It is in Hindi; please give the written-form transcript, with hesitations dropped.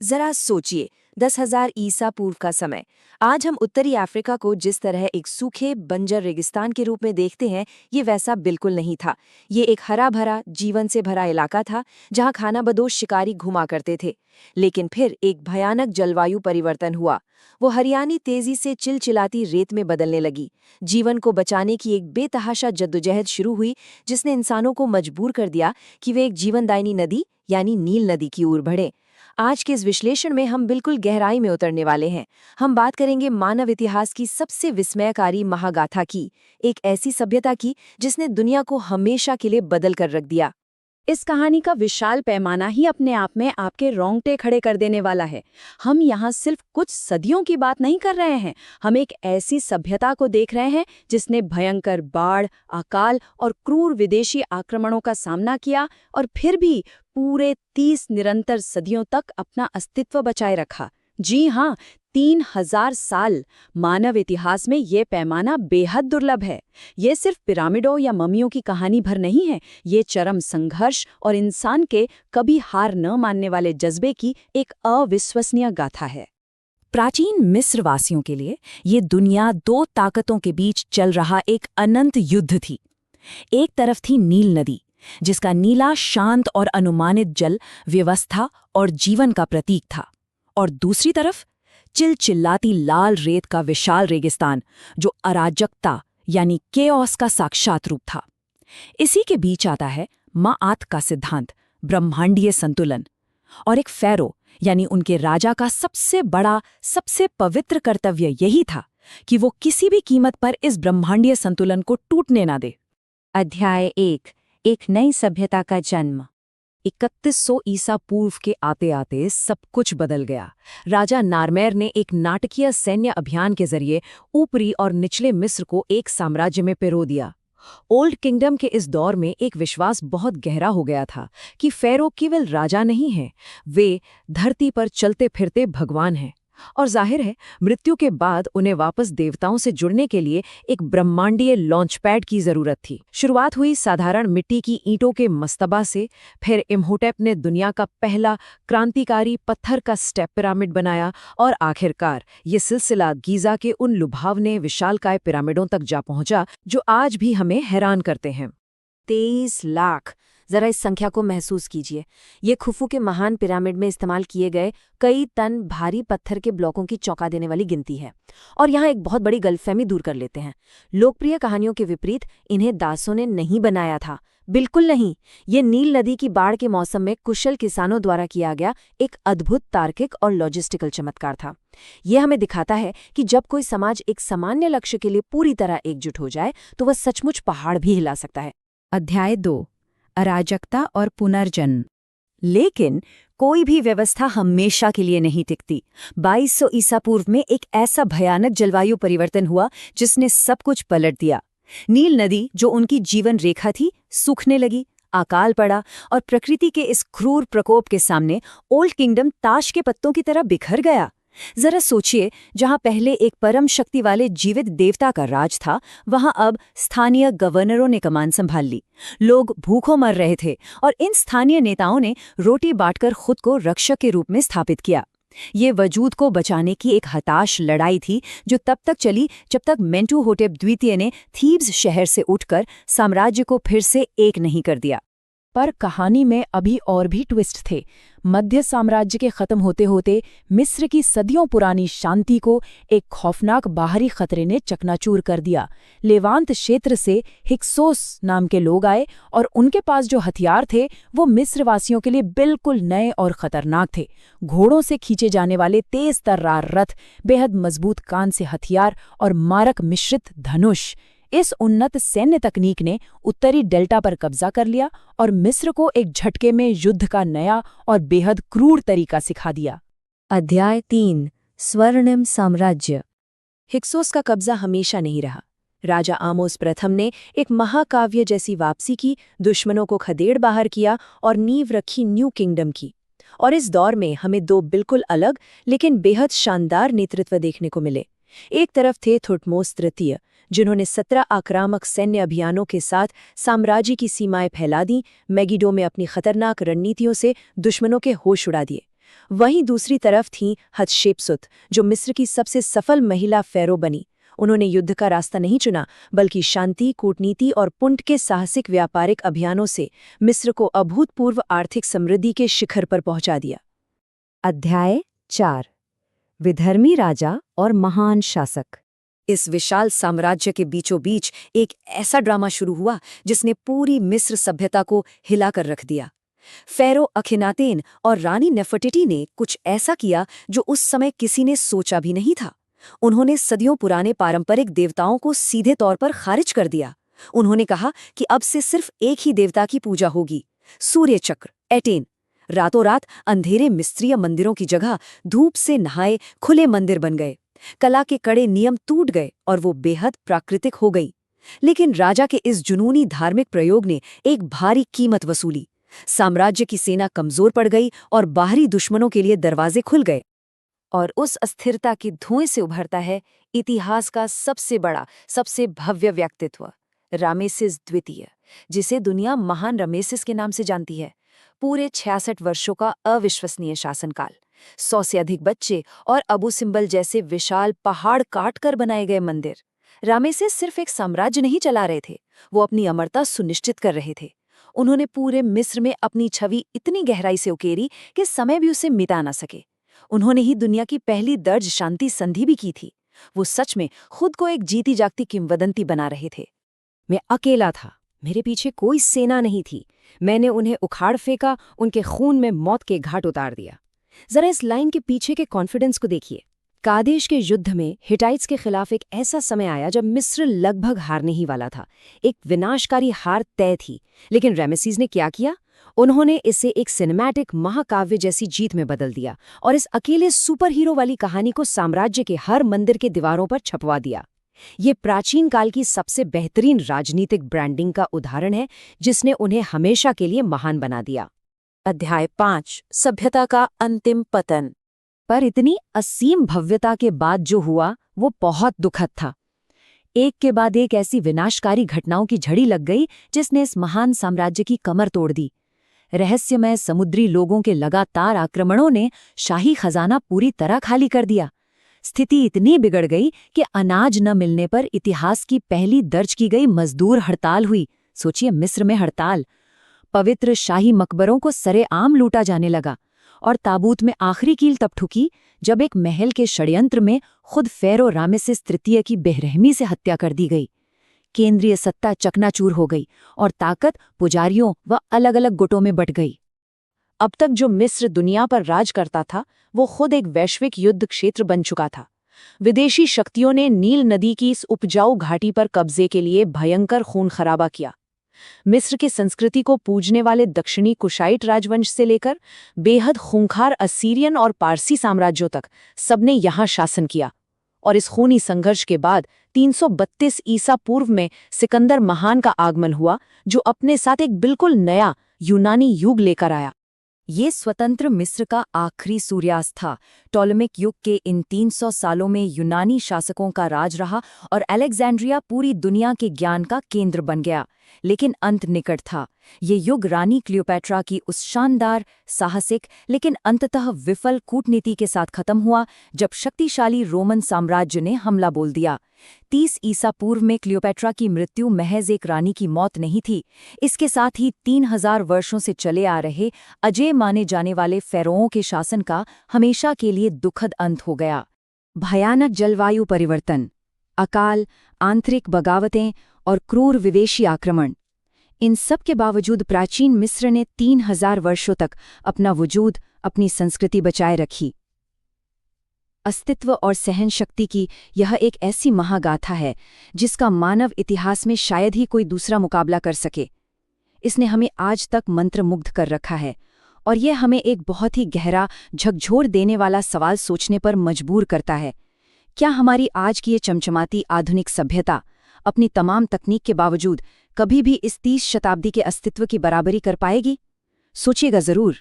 जरा सोचिए, 10,000 ईसा पूर्व का समय। आज हम उत्तरी अफ्रीका को जिस तरह एक सूखे बंजर रेगिस्तान के रूप में देखते हैं, ये वैसा बिल्कुल नहीं था। ये एक हरा भरा, जीवन से भरा इलाका था जहाँ खानाबदोश शिकारी घुमा करते थे। लेकिन फिर एक भयानक जलवायु परिवर्तन हुआ। वो हरियाणी तेजी से चिलचिलाती रेत में बदलने लगी। जीवन को बचाने की एक बेतहाशा जद्दोजहद शुरू हुई, जिसने इंसानों को मजबूर कर दिया कि वे एक जीवनदायिनी नदी यानी नील नदी की ओर बढ़ें। आज के इस विश्लेषण में हम बिल्कुल गहराई में उतरने वाले हैं। हम बात करेंगे मानव इतिहास की सबसे विस्मयकारी महागाथा की, एक ऐसी सभ्यता की जिसने दुनिया को हमेशा के लिए बदल कर रख दिया। इस कहानी का विशाल पैमाना ही अपने आप में आपके रोंगटे खड़े कर देने वाला है। हम यहाँ सिर्फ कुछ सदियों की बात नहीं कर रहे हैं, हम एक ऐसी सभ्यता को देख रहे हैं जिसने भयंकर बाढ़, अकाल और क्रूर विदेशी आक्रमणों का सामना किया और फिर भी पूरे 30 निरंतर सदियों तक अपना अस्तित्व बचाए रखा। जी हाँ, 3000 साल। मानव इतिहास में ये पैमाना बेहद दुर्लभ है। ये सिर्फ पिरामिडों या ममियों की कहानी भर नहीं है, ये चरम संघर्ष और इंसान के कभी हार न मानने वाले जज्बे की एक अविश्वसनीय गाथा है। प्राचीन मिस्र वासियों के लिए ये दुनिया दो ताकतों के बीच चल रहा एक अनंत युद्ध थी। एक तरफ थी नील नदी, जिसका नीला, शांत और अनुमानित जल व्यवस्था और जीवन का प्रतीक था, और दूसरी तरफ चिलचिल्लाती लाल रेत का विशाल रेगिस्तान, जो अराजकता यानी केओस का साक्षात रूप था। इसी के बीच आता है माआत का सिद्धांत, ब्रह्मांडीय संतुलन, और एक फ़ैरो यानी उनके राजा का सबसे बड़ा, सबसे पवित्र कर्तव्य यही था कि वो किसी भी कीमत पर इस ब्रह्मांडीय संतुलन को टूटने ना दे। अध्याय 1, एक नई सभ्यता का जन्म। 3100 ईसा पूर्व के आते आते सब कुछ बदल गया। राजा नारमेर ने एक नाटकीय सैन्य अभियान के जरिए ऊपरी और निचले मिस्र को एक साम्राज्य में पिरो दिया। ओल्ड किंगडम के इस दौर में एक विश्वास बहुत गहरा हो गया था कि फ़ैरो केवल राजा नहीं है, वे धरती पर चलते फिरते भगवान हैं। और जाहिर है, मृत्यु के बाद उन्हें वापस देवताओं से जुड़ने के लिए एक ब्रह्मांडीय लॉन्चपैड की जरूरत थी। शुरुआत हुई साधारण मिट्टी की ईंटों के मस्तबा से, फिर इम्होटेप ने दुनिया का पहला क्रांतिकारी पत्थर का स्टेप पिरामिड बनाया, और आखिरकार ये सिलसिला गीज़ा के उन लुभावने विशालकाय पिरामिडों तक जा पहुंचा जो आज भी हमें हैरान करते हैं। 23 लाख। जरा इस संख्या को महसूस कीजिए। ये खुफू के महान पिरामिड में इस्तेमाल किए गए कई टन भारी पत्थर के ब्लॉकों की चौंका देने वाली गिनती है। और यहाँ एक बहुत बड़ी गलतफहमी दूर कर लेते हैं। लोकप्रिय कहानियों के विपरीत इन्हें दासों ने नहीं बनाया था, बिल्कुल नहीं। ये नील नदी की बाढ़ के मौसम में कुशल किसानों द्वारा किया गया एक अद्भुत तार्किक और लॉजिस्टिकल चमत्कार था। ये हमें दिखाता है कि जब कोई समाज एक सामान्य लक्ष्य के लिए पूरी तरह एकजुट हो जाए तो वह सचमुच पहाड़ भी हिला सकता है। अध्याय 2, अराजकता और पुनर्जन्म। लेकिन कोई भी व्यवस्था हमेशा के लिए नहीं टिकती। 2200 ईसा पूर्व में एक ऐसा भयानक जलवायु परिवर्तन हुआ जिसने सब कुछ पलट दिया। नील नदी, जो उनकी जीवन रेखा थी, सूखने लगी, अकाल पड़ा, और प्रकृति के इस क्रूर प्रकोप के सामने ओल्ड किंगडम ताश के पत्तों की तरह बिखर गया। जरा सोचिए, जहां पहले एक परम शक्ति वाले जीवित देवता का राज था, वहां अब स्थानीय गवर्नरों ने कमान संभाल ली। लोग भूखों मर रहे थे, और इन स्थानीय नेताओं ने रोटी बांटकर खुद को रक्षक के रूप में स्थापित किया। ये वजूद को बचाने की एक हताश लड़ाई थी, जो तब तक चली जब तक मेंटुहोटेप द्वितीय ने थीब्स शहर से उठकर साम्राज्य को फिर से एक नहीं कर दिया। पर कहानी में अभी और भी ट्विस्ट थे। मध्य साम्राज्य के खत्म होते होते मिस्र की सदियों पुरानी शांति को एक खौफनाक बाहरी खतरे ने चकनाचूर कर दिया। लेवांत क्षेत्र से हिक्सोस नाम के लोग आए, और उनके पास जो हथियार थे वो मिस्रवासियों के लिए बिल्कुल नए और खतरनाक थे। घोड़ों से खींचे जाने वाले तेज तर्रार रथ, बेहद मजबूत कान से हथियार और मारक मिश्रित धनुष। इस उन्नत सैन्य तकनीक ने उत्तरी डेल्टा पर कब्जा कर लिया और मिस्र को एक झटके में युद्ध का नया और बेहद क्रूर तरीका सिखा दिया। अध्याय 3, स्वर्णिम साम्राज्य। हिक्सोस का कब्जा हमेशा नहीं रहा। राजा आमोस प्रथम ने एक महाकाव्य जैसी वापसी की, दुश्मनों को खदेड़ बाहर किया और नींव रखी न्यू किंगडम की। और इस दौर में हमें दो बिल्कुल अलग लेकिन बेहद शानदार नेतृत्व देखने को मिले। एक तरफ थे थुटमोस तृतीय, जिन्होंने 17 आक्रामक सैन्य अभियानों के साथ साम्राज्य की सीमाएं फैला दी, मैगिडो में अपनी खतरनाक रणनीतियों से दुश्मनों के होश उड़ा दिए। वहीं दूसरी तरफ थीं हतशेपसुत, जो मिस्र की सबसे सफल महिला फ़ेरो बनी। उन्होंने युद्ध का रास्ता नहीं चुना, बल्कि शांति, कूटनीति और पुंट के साहसिक व्यापारिक अभियानों से मिस्र को अभूतपूर्व आर्थिक समृद्धि के शिखर पर पहुंचा दिया। अध्याय 4 विधर्मी राजा और महान शासक। इस विशाल साम्राज्य के बीचों बीच एक ऐसा ड्रामा शुरू हुआ जिसने पूरी मिस्र सभ्यता को हिलाकर रख दिया। फ़ेरो अखिनातेन और रानी नेफर्टिटी ने कुछ ऐसा किया जो उस समय किसी ने सोचा भी नहीं था। उन्होंने सदियों पुराने पारंपरिक देवताओं को सीधे तौर पर खारिज कर दिया। उन्होंने कहा कि अब से सिर्फ एक ही देवता की पूजा होगी, सूर्य चक्र, एटेन। रातों रात अंधेरे मिस्रीय मंदिरों की जगह धूप से नहाए खुले मंदिर बन गए। कला के कड़े नियम टूट गए और वो बेहद प्राकृतिक हो गई। लेकिन राजा के इस जुनूनी धार्मिक प्रयोग ने एक भारी कीमत वसूली। साम्राज्य की सेना कमजोर पड़ गई और बाहरी दुश्मनों के लिए दरवाजे खुल गए। और उस अस्थिरता के धुएं से उभरता है इतिहास का सबसे बड़ा, सबसे भव्य व्यक्तित्व, रामेसिस द्वितीय, जिसे दुनिया महान रमेसिस के नाम से जानती है। पूरे 66 वर्षों का अविश्वसनीय शासनकाल, 100 से अधिक बच्चे और अबू सिम्बल जैसे विशाल पहाड़ काट कर बनाए गए मंदिर। रामेसिस सिर्फ एक साम्राज्य नहीं चला रहे थे, वो अपनी अमरता सुनिश्चित कर रहे थे। उन्होंने पूरे मिस्र में अपनी छवि इतनी गहराई से उकेरी कि समय भी उसे मिटा ना सके। उन्होंने ही दुनिया की पहली दर्ज शांति संधि भी की थी। वो सच में खुद को एक जीती जागती किंवदंती बना रहे थे। मैं अकेला था, मेरे पीछे कोई सेना नहीं थी। मैंने उन्हें उखाड़ फेंका, उनके खून में मौत के घाट उतार दिया। जरा इस लाइन के पीछे के कॉन्फिडेंस को देखिए। कादेश के युद्ध में हिटाइट्स के खिलाफ एक ऐसा समय आया जब मिस्र लगभग हारने ही वाला था। एक विनाशकारी हार तय थी, लेकिन रामेसिस ने क्या किया? उन्होंने इसे एक सिनेमैटिक महाकाव्य जैसी जीत में बदल दिया और इस अकेले सुपर हीरो वाली कहानी को साम्राज्य के हर मंदिर के दीवारों पर छपवा दिया। ये प्राचीन काल की सबसे बेहतरीन राजनीतिक ब्रांडिंग का उदाहरण है, जिसने उन्हें हमेशा के लिए महान बना दिया। अध्याय 5 सभ्यता का अंतिम पतन। पर इतनी असीम भव्यता के बाद जो हुआ वो बहुत दुखद था। एक के बाद एक ऐसी विनाशकारी घटनाओं की झड़ी लग गई जिसने इस महान साम्राज्य की कमर तोड़ दी। रहस्यमय समुद्री लोगों के लगातार आक्रमणों ने शाही खजाना पूरी तरह खाली कर दिया। स्थिति इतनी बिगड़ गई कि अनाज न मिलने पर इतिहास की पहली दर्ज की गई मजदूर हड़ताल हुई। सोचिए, मिस्र में हड़ताल। पवित्र शाही मकबरों को सरेआम लूटा जाने लगा और ताबूत में आखिरी कील तब ठुकी जब एक महल के षड्यंत्र में खुद फ़ेरो रामेसिस तृतीय की बेरहमी से हत्या कर दी गई। केंद्रीय सत्ता चकनाचूर हो गई और ताकत पुजारियों व अलग अलग गुटों में बट गई। अब तक जो मिस्र दुनिया पर राज करता था, वो खुद एक वैश्विक युद्ध क्षेत्र बन चुका था। विदेशी शक्तियों ने नील नदी की इस उपजाऊ घाटी पर कब्जे के लिए भयंकर खून खराबा किया। मिस्र की संस्कृति को पूजने वाले दक्षिणी कुशाइट राजवंश से लेकर बेहद खूंखार असीरियन और पारसी साम्राज्यों तक सबने यहाँ शासन किया। और इस खूनी संघर्ष के बाद 332 ईसा पूर्व में सिकंदर महान का आगमन हुआ, जो अपने साथ एक बिल्कुल नया यूनानी युग लेकर आया। ये स्वतंत्र मिस्र का आखिरी सूर्यास्त था। टॉलेमिक युग के इन 300 सालों में यूनानी शासकों का राज रहा और अलेक्जेंड्रिया पूरी दुनिया के ज्ञान का केंद्र बन गया। लेकिन अंत निकट था। ये युग रानी क्लियोपैट्रा की उस शानदार, साहसिक लेकिन अंततः विफल कूटनीति के साथ खत्म हुआ जब शक्तिशाली रोमन साम्राज्य ने हमला बोल दिया। 30 ईसा पूर्व में क्लियोपैट्रा की मृत्यु महज एक रानी की मौत नहीं थी, इसके साथ ही 3000 वर्षों से चले आ रहे अजेय माने जाने वाले फ़ेरोओं के शासन का हमेशा के लिए दुखद अंत हो गया। भयानक जलवायु परिवर्तन, अकाल, आंतरिक बगावतें और क्रूर विदेशी आक्रमण, इन सब के बावजूद प्राचीन मिस्र ने 3000 वर्षों तक अपना वजूद, अपनी संस्कृति बचाए रखी। अस्तित्व और सहन शक्ति की यह एक ऐसी महागाथा है जिसका मानव इतिहास में शायद ही कोई दूसरा मुकाबला कर सके। इसने हमें आज तक मंत्रमुग्ध कर रखा है और यह हमें एक बहुत ही गहरा, झकझोर देने वाला सवाल सोचने पर मजबूर करता है। क्या हमारी आज की ये चमचमाती आधुनिक सभ्यता अपनी तमाम तकनीक के बावजूद कभी भी इस 30 शताब्दी के अस्तित्व की बराबरी कर पाएगी? सोचिएगा जरूर।